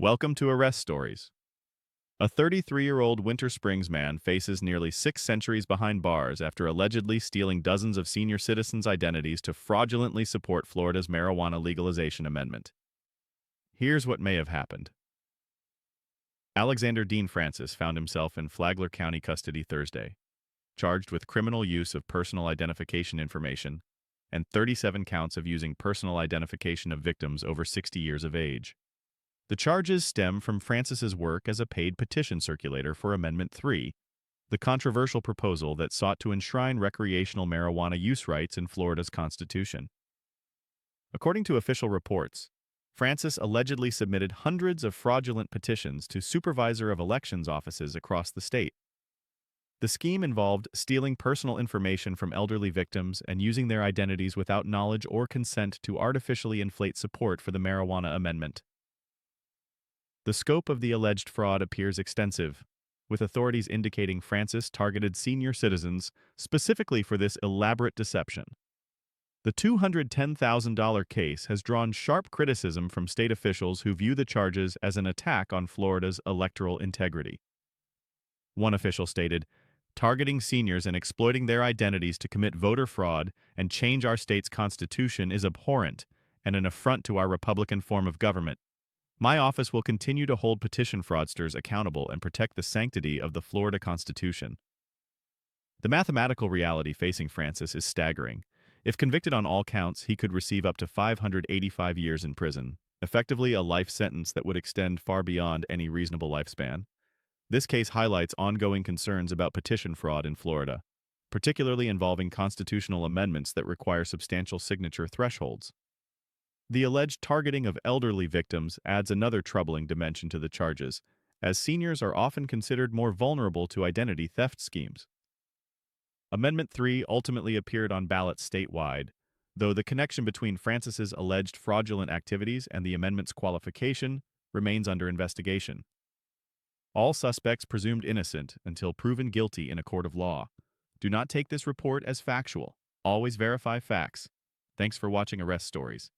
Welcome to Arrest Stories. A 33-year-old Winter Springs man faces nearly 6 centuries behind bars after allegedly stealing dozens of senior citizens' identities to fraudulently support Florida's marijuana legalization amendment. Here's what may have happened. Alexander Dean Francis found himself in Flagler County custody Thursday, charged with criminal use of personal identification information and 37 counts of using personal identification of victims over 60 years of age. The charges stem from Francis's work as a paid petition circulator for Amendment 3, the controversial proposal that sought to enshrine recreational marijuana use rights in Florida's Constitution. According to official reports, Francis allegedly submitted hundreds of fraudulent petitions to supervisor of elections offices across the state. The scheme involved stealing personal information from elderly victims and using their identities without knowledge or consent to artificially inflate support for the marijuana amendment. The scope of the alleged fraud appears extensive, with authorities indicating Francis targeted senior citizens specifically for this elaborate deception. The $210,000 case has drawn sharp criticism from state officials who view the charges as an attack on Florida's electoral integrity. One official stated, "Targeting seniors and exploiting their identities to commit voter fraud and change our state's constitution is abhorrent and an affront to our Republican form of government. My office will continue to hold petition fraudsters accountable and protect the sanctity of the Florida Constitution." The mathematical reality facing Francis is staggering. If convicted on all counts, he could receive up to 585 years in prison, effectively a life sentence that would extend far beyond any reasonable lifespan. This case highlights ongoing concerns about petition fraud in Florida, particularly involving constitutional amendments that require substantial signature thresholds. The alleged targeting of elderly victims adds another troubling dimension to the charges, as seniors are often considered more vulnerable to identity theft schemes. Amendment 3 ultimately appeared on ballots statewide, though the connection between Francis's alleged fraudulent activities and the amendment's qualification remains under investigation. All suspects presumed innocent until proven guilty in a court of law. Do not take this report as factual. Always verify facts. Thanks for watching Arrest Stories.